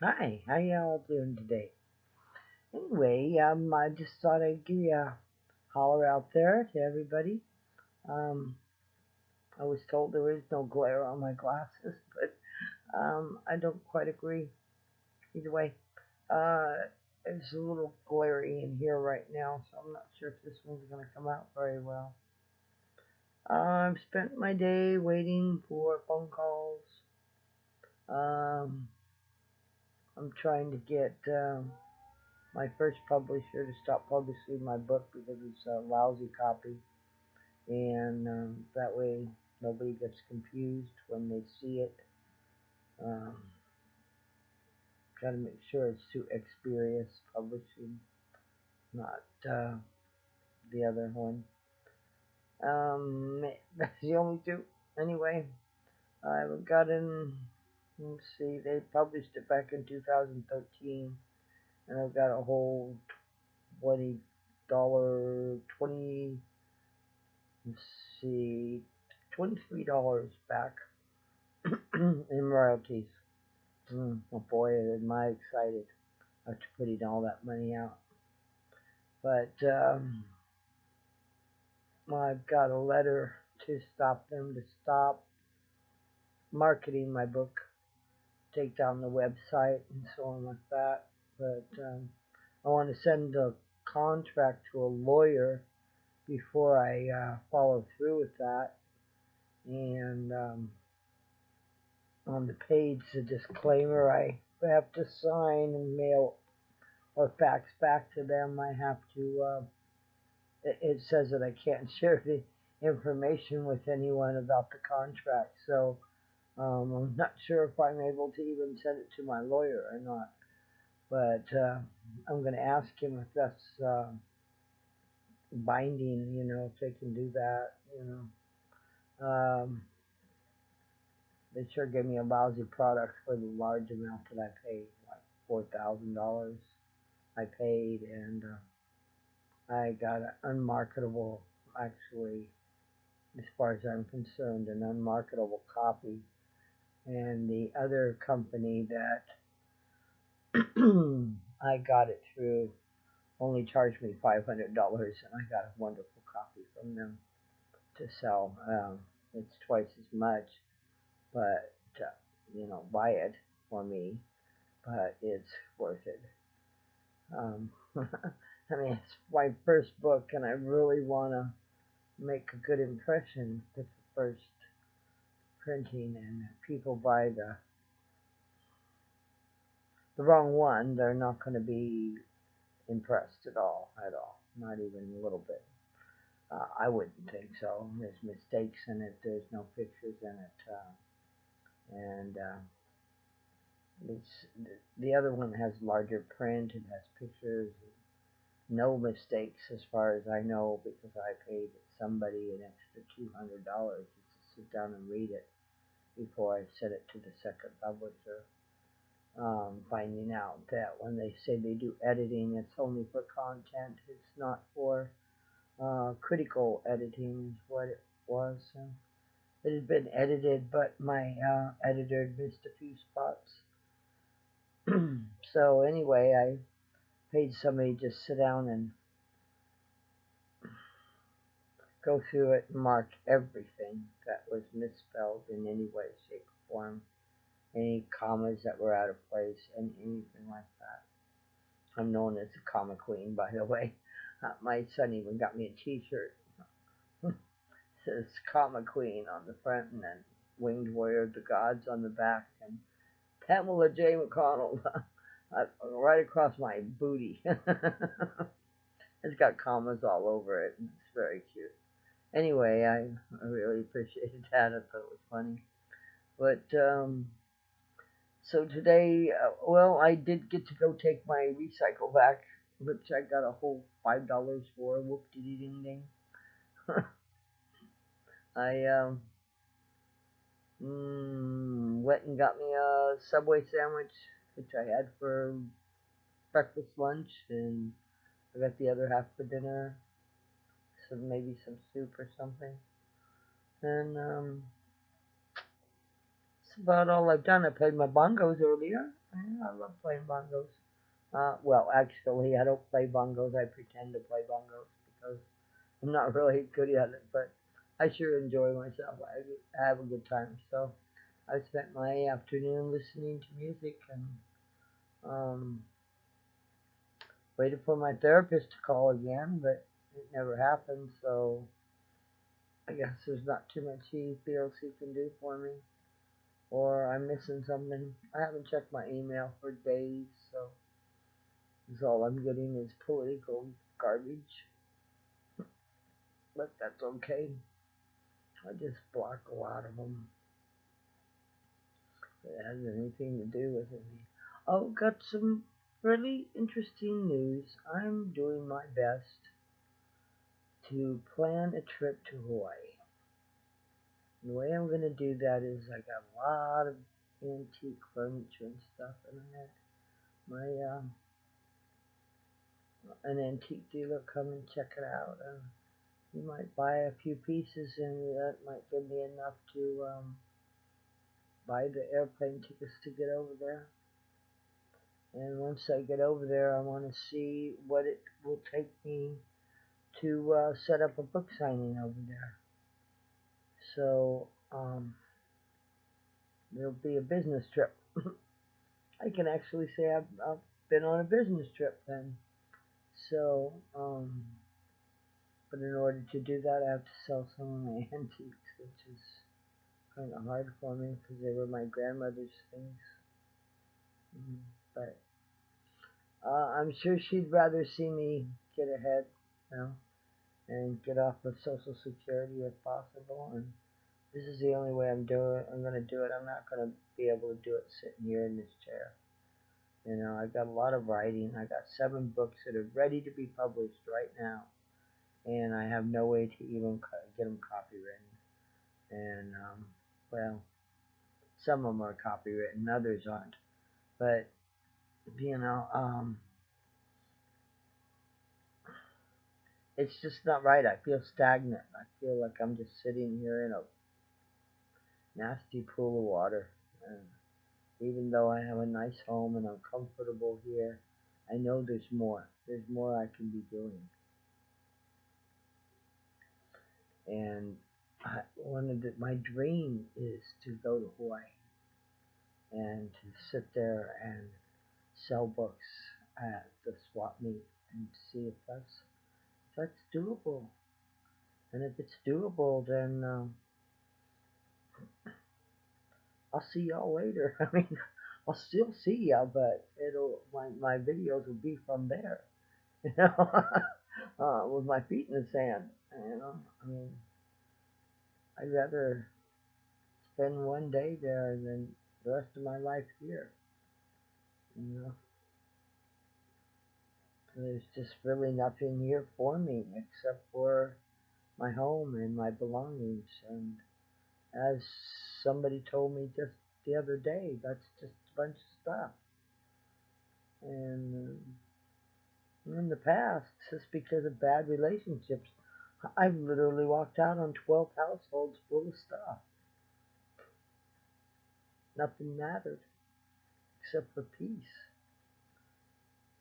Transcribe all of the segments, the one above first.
Hi, how y'all doing today? Anyway, I just thought I'd give you a holler out there to everybody. Um, I was told there is no glare on my glasses, but I don't quite agree. Either way, uh, it's a little glary in here right now, so I'm not sure if this one's going to come out very well. I've spent my day waiting for phone calls. Um, I'm trying to get my first publisher to stop publishing my book because it's a lousy copy, and that way nobody gets confused when they see it. Um, Got to make sure it's through Experience Publishing, not the other one. That's the only two. Anyway, I've gotten. Let's see, they published it back in 2013, and I've got a whole $20, 20 let's see, $23 back in royalties. Oh boy, am I excited after putting all that money out. But I've got a letter to stop them to stop marketing my book, take down the website, and so on like that. But I want to send a contract to a lawyer before I follow through with that. And on the page, the disclaimer I have to sign and mail or fax back to them. I have to, it says that I can't share the information with anyone about the contract. So I'm not sure if I'm able to even send it to my lawyer or not. But I'm going to ask him if that's binding, if they can do that. They sure gave me a lousy product for the large amount that I paid, like $4,000 I paid, and I got an unmarketable, actually, as far as I'm concerned, an unmarketable copy. And the other company that I got it through only charged me $500, and I got a wonderful copy from them to sell. It's twice as much, but buy it for me, but it's worth it. I mean, it's my first book, and I really want to make a good impression with the first printing, and if people buy the wrong one, they're not going to be impressed at all, not even a little bit. I wouldn't think so. There's mistakes in it. There's no pictures in it, and the other one has larger print. It has pictures. No mistakes as far as I know, because I paid somebody an extra $200 just to sit down and read it before I sent it to the second publisher. Finding out that when they say they do editing, it's only for content. It's not for critical editing is what it was. It had been edited, but my editor had missed a few spots. So anyway, I paid somebody to sit down and go through it and mark everything that was misspelled in any way, shape, or form, any commas that were out of place, and anything like that. I'm known as the comma queen, by the way. My son even got me a t-shirt. It says comma queen on the front, and then winged warrior of the gods on the back, and Pamela J. McConnell right across my booty. It's got commas all over it, and it's very cute. Anyway, I really appreciated that. I thought it was funny. But so today, well, I did get to go take my recycle back, which I got a whole $5 for. Whoop-de-ding-ding. I went and got me a Subway sandwich, which I had for breakfast, lunch, and I got the other half for dinner. Maybe some soup or something. And that's about all I've done. I played my bongos earlier. I love playing bongos. Well, actually, I don't play bongos. I pretend to play bongos because I'm not really good at it, but I sure enjoy myself. I have a good time. So I spent my afternoon listening to music and um, waited for my therapist to call again, but it never happened. So I guess there's not too much he feels he can do for me, or I'm missing something. I haven't checked my email for days, so all I'm getting is political garbage. But that's okay. I just block a lot of them. It has anything to do with it. Oh, got some really interesting news. I'm doing my best to plan a trip to Hawaii. And the way I'm going to do that is I got a lot of antique furniture and stuff, and I had my an antique dealer come and check it out, and he might buy a few pieces, and that might give me enough to buy the airplane tickets to get over there. And once I get over there, I want to see what it will take me to set up a book signing over there. So there'll be a business trip. I can actually say I've been on a business trip then. So, but in order to do that, I have to sell some of my antiques, which is kind of hard for me because they were my grandmother's things. But I'm sure she'd rather see me get ahead, you know, and get off of Social Security if possible. And this is the only way I'm going to do it. I'm not going to be able to do it sitting here in this chair. You know, I got a lot of writing. I got 7 books that are ready to be published right now, and I have no way to even get them copywritten. And well, some of them are copywritten, others aren't. But you know, it's just not right. I feel stagnant. I feel like I'm just sitting here in a nasty pool of water. And even though I have a nice home and I'm comfortable here, I know there's more. There's more I can be doing. And my dream is to go to Hawaii and to sit there and sell books at the swap meet and see if that's doable. And if it's doable, then I'll see y'all later. I mean, I'll still see y'all, but my videos will be from there, you know, with my feet in the sand. You know, I mean, I'd rather spend one day there than the rest of my life here. You know, there's just really nothing here for me except for my home and my belongings. And as somebody told me just the other day, that's just a bunch of stuff. And in the past, just because of bad relationships, I've literally walked out on 12 households full of stuff. Nothing mattered except for peace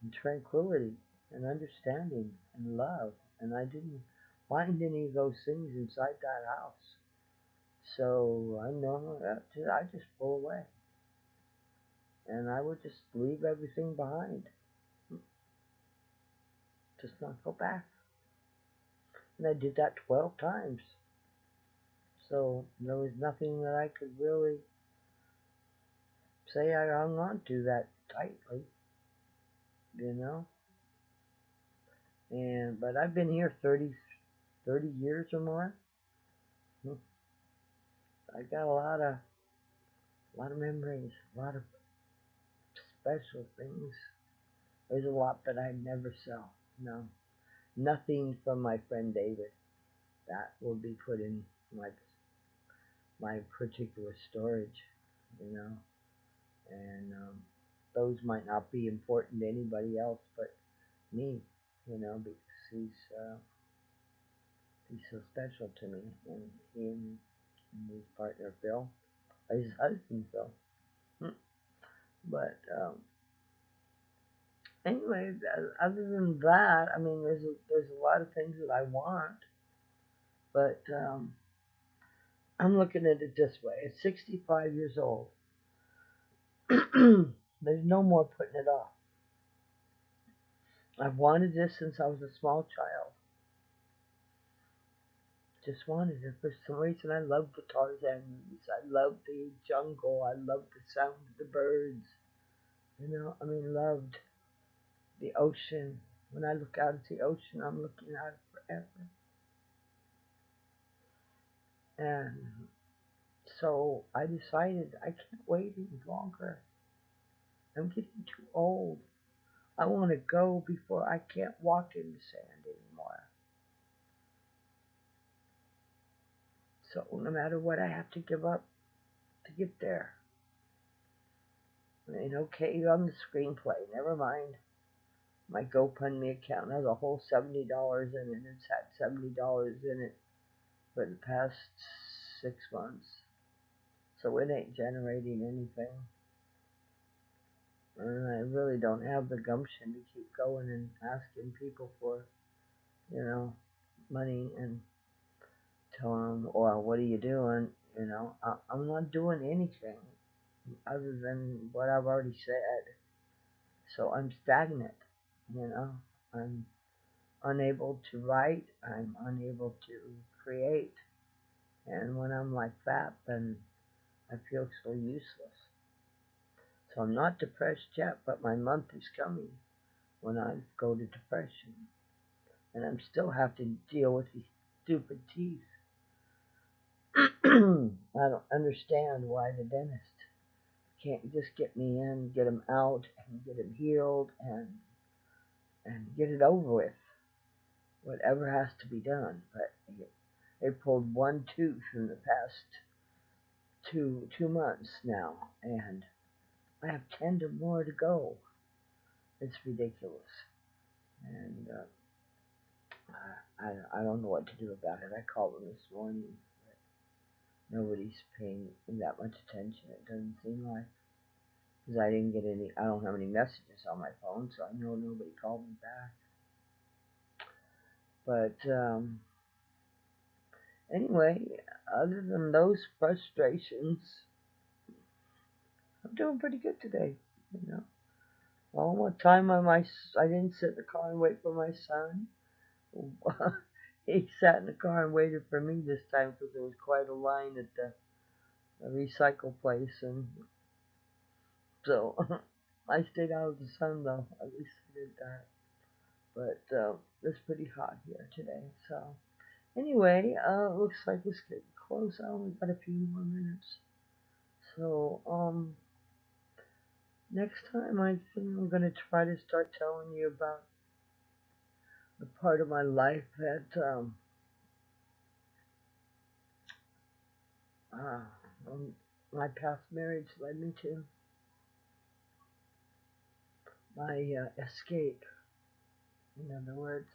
and tranquility and understanding and love. And I didn't find any of those things inside that house. So I know that I just pull away. And I would just leave everything behind. Just not go back. And I did that 12 times. So there was nothing that I could really say I hung on to that tightly, you know. But I've been here 30 years or more. I got a lot of memories, a lot of special things. There's a lot that I never sell. No, nothing from my friend David. That will be put in my particular storage, you know. And those might not be important to anybody else but me, you know, because he's so special to me, and he and his partner Phil, his husband Phil. But anyway, other than that, I mean, there's a lot of things that I want, but I'm looking at it this way: at 65 years old, there's no more putting it off. I've wanted this since I was a small child. Just wanted it. For some reason, I love the Tarzan movies. I love the jungle. I love the sound of the birds. You know, I mean, loved the ocean. When I look out at the ocean, I'm looking at it forever. And so I decided I can't wait any longer. I'm getting too old. I want to go before I can't walk in the sand anymore. So no matter what I have to give up to get there. And okay on the screenplay, never mind. My GoFundMe account has a whole $70 in it. It's had $70 in it for the past 6 months. So it ain't generating anything. And I really don't have the gumption to keep going and asking people for, money and telling them, well, what are you doing? I'm not doing anything other than what I've already said. So I'm stagnant, I'm unable to write, I'm unable to create. And when I'm like that, then I feel so useless. So I'm not depressed yet, but my month is coming when I go to depression. And I'm still have to deal with these stupid teeth. I don't understand why the dentist can't just get me in, get them out, and get them healed, and get it over with. Whatever has to be done. But they pulled one tooth in the past two months now, and I have 10 more to go. It's ridiculous. And I don't know what to do about it. I called them this morning, but nobody's paying that much attention. It doesn't seem like, because I don't have any messages on my phone, so I know nobody called me back. But anyway, other than those frustrations, I'm doing pretty good today. Well, what time I didn't sit in the car and wait for my son. He sat in the car and waited for me this time because there was quite a line at the recycle place, and so I stayed out of the sun though. At least I did that. But it's pretty hot here today. So anyway, looks like it's getting close. I only got a few more minutes. So next time I think I'm gonna try to start telling you about the part of my life that my past marriage led me to. My escape, in other words.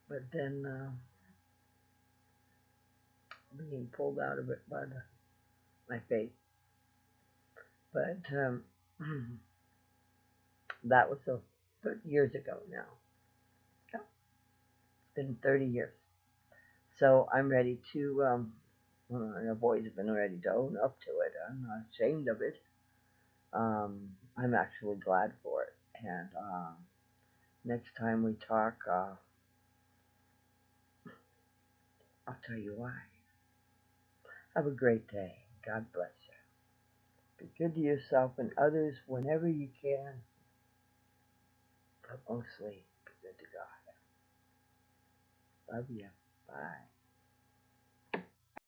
But then being pulled out of it by my fate. But that was 30 years ago now. Yeah, it's been 30 years. So I'm ready to, and I've always been ready to own up to it. I'm not ashamed of it. I'm actually glad for it. And next time we talk, I'll tell you why. Have a great day. God bless you. Be good to yourself and others whenever you can. But mostly, be good to God. Love you. Bye.